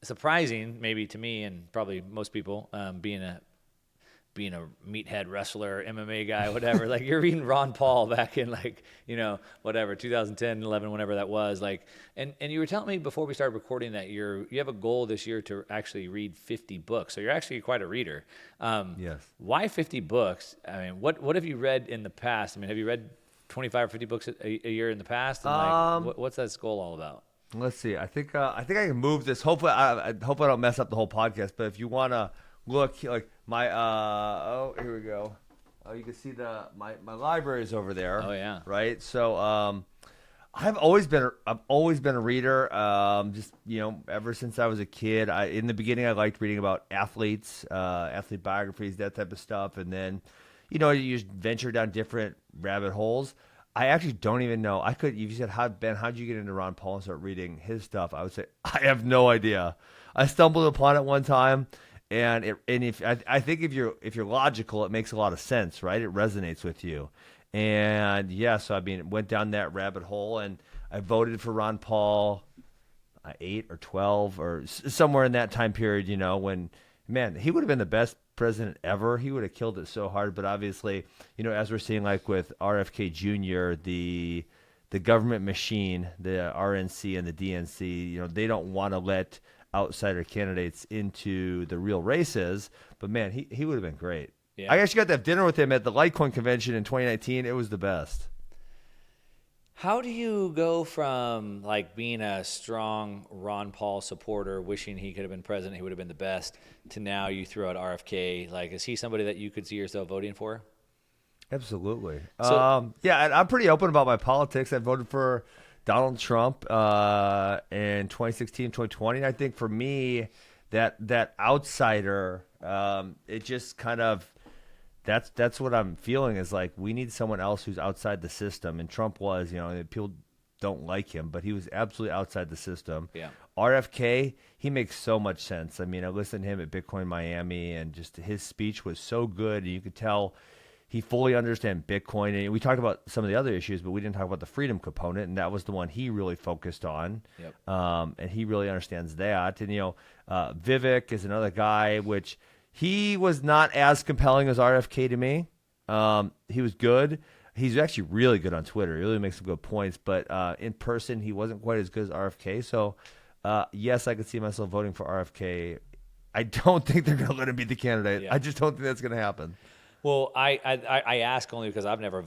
surprising, maybe to me and probably most people, being a meathead wrestler, MMA guy, whatever. Like you're reading Ron Paul back in whatever 2010, 11, whenever that was. Like, and you were telling me before we started recording that you have a goal this year to actually read 50 books. So you're actually quite a reader. Yes. Why 50 books? I mean, what have you read in the past? I mean, have you read 25 or 50 books a year in the past? And what's that goal all about? Let's see. I think I can move this. Hopefully, I hope I don't mess up the whole podcast. But if you want to look, like my here we go. Oh, you can see my library is over there. Oh yeah. Right. So I've always been a reader. Just ever since I was a kid. In the beginning I liked reading about athletes, athlete biographies, that type of stuff, and then you just venture down different rabbit holes. I actually don't even know. If you said, Ben, how'd you get into Ron Paul and start reading his stuff? I would say, I have no idea. I stumbled upon it one time, and I think if you're logical, it makes a lot of sense, right? It resonates with you. And so went down that rabbit hole, and I voted for Ron Paul 8 or 12 or somewhere in that time period, when, man, he would have been the best president ever. He would have killed it so hard. But obviously, as we're seeing, like with RFK Jr., the government machine, the RNC and the DNC, they don't want to let outsider candidates into the real races. But man, he would have been great. Yeah. I actually got to have dinner with him at the Litecoin convention in 2019. It was the best. How do you go from like being a strong Ron Paul supporter, wishing he could have been president, he would have been the best, to now you throw out RFK? Like, is he somebody that you could see yourself voting for? Absolutely. I'm pretty open about my politics. I voted for Donald Trump in 2016, 2020. And I think for me, that outsider, it just kind of, that's what I'm feeling is like we need someone else who's outside the system. And Trump was, people don't like him, but he was absolutely outside the system. Yeah. RFK, he makes so much sense. I mean, I listened to him at Bitcoin Miami, and just his speech was so good. And you could tell he fully understands Bitcoin. And we talked about some of the other issues, but we didn't talk about the freedom component, and that was the one he really focused on. Yep. And he really understands that. And, Vivek is another guy, which he was not as compelling as RFK to me. He was good. He's actually really good on Twitter. He really makes some good points. But in person, he wasn't quite as good as RFK. So, yes, I could see myself voting for RFK. I don't think they're going to let him be the candidate. Yeah. I just don't think that's going to happen. Well, I ask only because I've never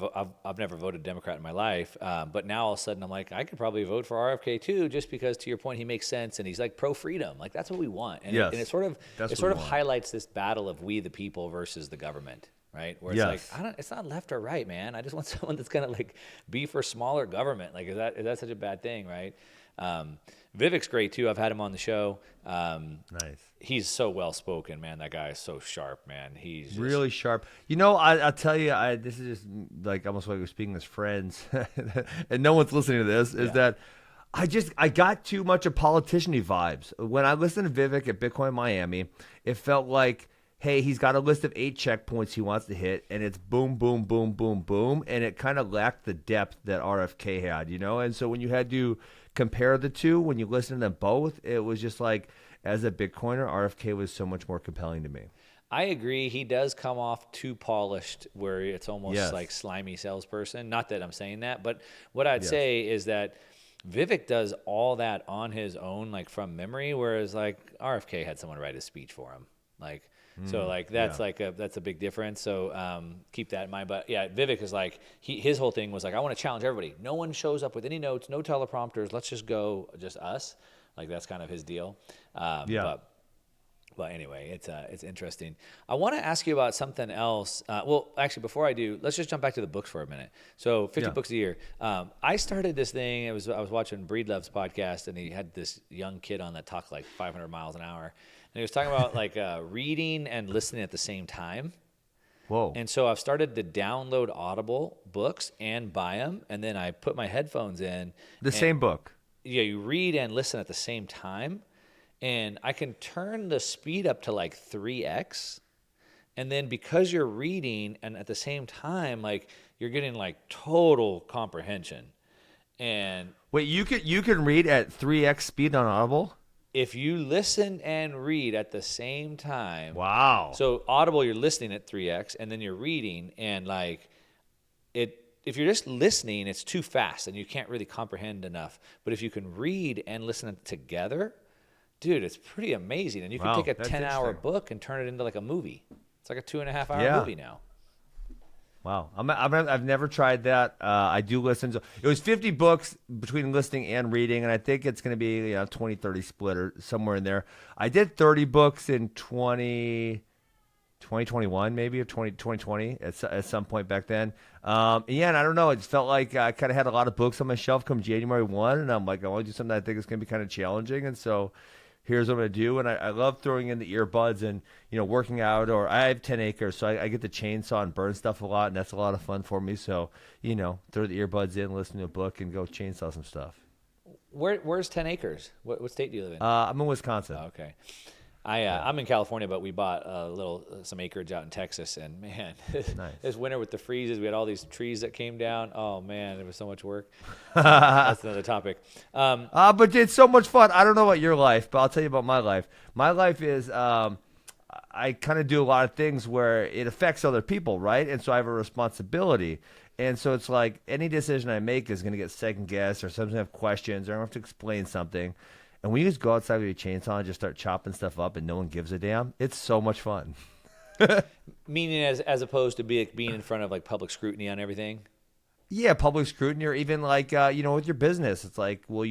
voted Democrat in my life, but now all of a sudden I'm like, I could probably vote for RFK too, just because, to your point, he makes sense and he's like pro freedom. Like that's what we want, and, yes. And it sort of highlights this battle of we the people versus the government, right? Where it's like it's not left or right, man. I just want someone that's gonna like be for smaller government. Like is that such a bad thing, right? Vivek's great too. I've had him on the show. Nice. He's so well spoken, man. That guy is so sharp, man. He's just really sharp. I'll tell you, this is just like almost like we're speaking as friends, and no one's listening to this. Is that I got too much of politician-y vibes when I listened to Vivek at Bitcoin Miami. It felt like, hey, he's got a list of 8 checkpoints he wants to hit, and it's boom, boom, boom, boom, boom, and it kind of lacked the depth that RFK had, And so when you had to compare the two, when you listen to them both, it was just like, as a Bitcoiner, RFK was so much more compelling to me. I agree. He does come off too polished, where it's almost like slimy salesperson. Not that I'm saying that, but what I'd say is that Vivek does all that on his own, like from memory, whereas like RFK had someone write his speech for him, like. So like that's that's a big difference. So keep that in mind. But yeah, Vivek is like his whole thing was like, I want to challenge everybody. No one shows up with any notes, no teleprompters. Let's just go, just us. Like that's kind of his deal. But anyway, it's interesting. I want to ask you about something else. Well, actually, before I do, let's just jump back to the books for a minute. So 50 books a year. I started this thing. I was watching Breedlove's podcast, and he had this young kid on that talked like 500 miles an hour. And he was talking about like reading and listening at the same time. Whoa. And so I've started to download Audible books and buy them. And then I put my headphones in. The same book. Yeah, you read and listen at the same time. And I can turn the speed up to like 3x. And then because you're reading and at the same time, like you're getting like total comprehension. And wait, you can read at 3x speed on Audible? if you listen and read at the same time. Wow. So Audible, you're listening at 3x, and then you're reading, and like it. If you're just listening, it's too fast, and you can't really comprehend enough. But if you can read and listen together, dude, it's pretty amazing. And you can take a 10-hour book and turn it into like a movie. It's like a 2.5-hour movie now. Wow. I've never tried that. I do listen. So it was 50 books between listening and reading, and I think it's going to be 20-30 split or somewhere in there. I did 30 books in 2021 maybe, or 2020 at some point back then. And I don't know. It felt like I kind of had a lot of books on my shelf come January 1, and I'm like, I want to do something I think is going to be kind of challenging, and so here's what I'm going to do. And I love throwing in the earbuds and, working out. Or I have 10 acres, so I get the chainsaw and burn stuff a lot, and that's a lot of fun for me. So, throw the earbuds in, listen to a book, and go chainsaw some stuff. Where's 10 acres? What state do you live in? I'm in Wisconsin. Oh, okay. I'm in California, but we bought some acreage out in Texas, and man, nice. This winter with the freezes, we had all these trees that came down. Oh man, it was so much work. That's another topic. But it's so much fun. I don't know about your life, but I'll tell you about my life. My life is I kind of do a lot of things where it affects other people, right? And so I have a responsibility. And so it's like any decision I make is going to get second guessed, or sometimes I have questions, or I have to explain something. And when you just go outside with your chainsaw and just start chopping stuff up and no one gives a damn, it's so much fun. Meaning as opposed to being in front of like public scrutiny on everything? Yeah, public scrutiny, or even like, with your business. It's like, well,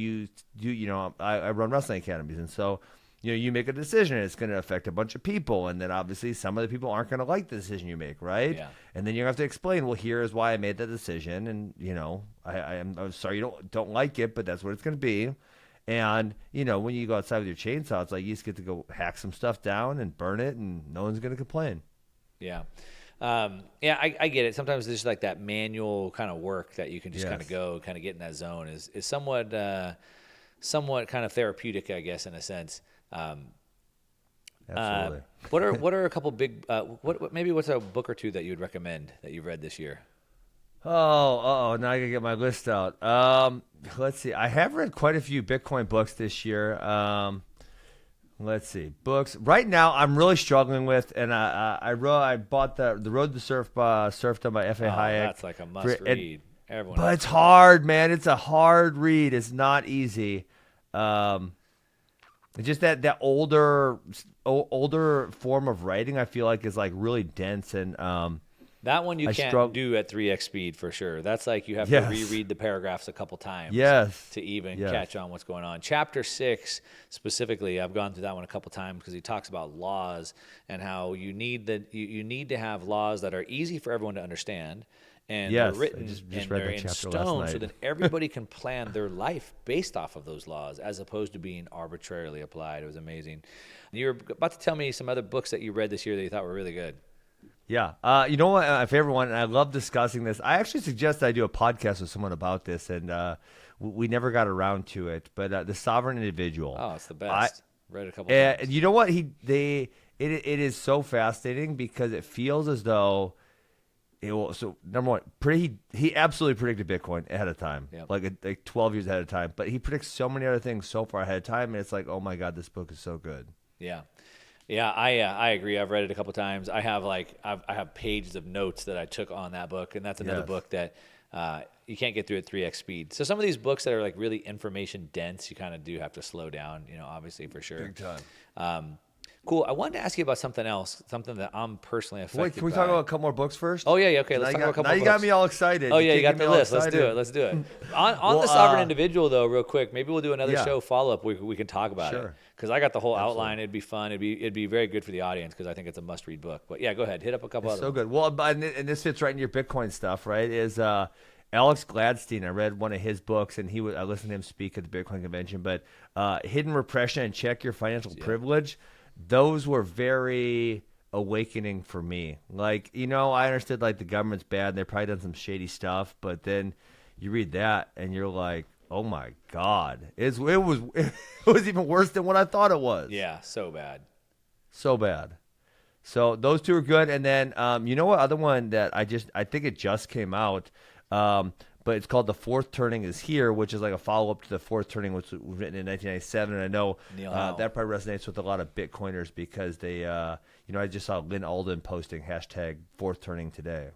I run wrestling academies. And so, you make a decision, and it's going to affect a bunch of people. And then obviously some of the people aren't going to like the decision you make, right? Yeah. And then you have to explain, well, here's why I made that decision. And, I'm sorry you don't like it, but that's what it's going to be. And, when you go outside with your chainsaw, it's like you just get to go hack some stuff down and burn it, and no one's going to complain. Yeah. I get it. Sometimes there's like that manual kind of work that you can just kind of get in that zone is somewhat kind of therapeutic, I guess, in a sense. Absolutely. What are a couple big, what's a book or two that you would recommend that you've read this year? Now I gotta get my list out. Let's see. I have read quite a few Bitcoin books this year. Let's see. Books. Right now, I'm really struggling with, and I bought the Road to Serfdom by F.A. Hayek. That's like a must read. But it's hard, man. It's a hard read. It's not easy. Just that older form of writing, I feel like, is like really dense, and that one you can't do at 3x speed for sure. That's like you have to reread the paragraphs a couple times to even catch on what's going on. Chapter 6 specifically, I've gone through that one a couple times because he talks about laws and how you need to have laws that are easy for everyone to understand, and they're written and they're in stone so that everybody can plan their life based off of those laws as opposed to being arbitrarily applied. It was amazing. You were about to tell me some other books that you read this year that you thought were really good. Yeah. You know what? My favorite one, and I love discussing this. I actually suggest I do a podcast with someone about this, and we never got around to it. But The Sovereign Individual. Oh, it's the best. Read a couple times. And you know what? It is so fascinating because it feels as though it will. So number one, he absolutely predicted Bitcoin ahead of time, like 12 years ahead of time. But he predicts so many other things so far ahead of time, and it's like, oh my God, this book is so good. Yeah. Yeah, I agree. I've read it a couple times. I have pages of notes that I took on that book, and that's another book that you can't get through at 3x speed. So some of these books that are like really information dense, you kind of do have to slow down, obviously for sure. Big time. Cool. I wanted to ask you about something else, something that I'm personally affected by. Wait, can we talk about a couple more books first? Oh, yeah. Okay, let's talk about a couple more books. Now you got me all excited. Oh, yeah, you got the list. Let's do it. On The Sovereign Individual, though, real quick, maybe we'll do another show follow-up where we can talk about it. Because I got the whole outline. It'd be fun. It'd be very good for the audience because I think it's a must-read book. But, yeah, go ahead. Hit up a couple others. So good. Well, and this fits right in your Bitcoin stuff, right, is Alex Gladstein. I read one of his books, and I listened to him speak at the Bitcoin convention. But Hidden Repression and Check Your Financial Privilege, those were very awakening for me. Like, I understood like the government's bad and they've probably done some shady stuff, but then you read that and you're like, oh my God, it was even worse than what I thought it was. Yeah, so bad. So those two are good. And then you know what other one that I think it just came out, but it's called The Fourth Turning Is Here, which is like a follow-up to The Fourth Turning, which was written in 1997. And I know that probably resonates with a lot of Bitcoiners because they, I just saw Lynn Alden posting hashtag Fourth Turning today.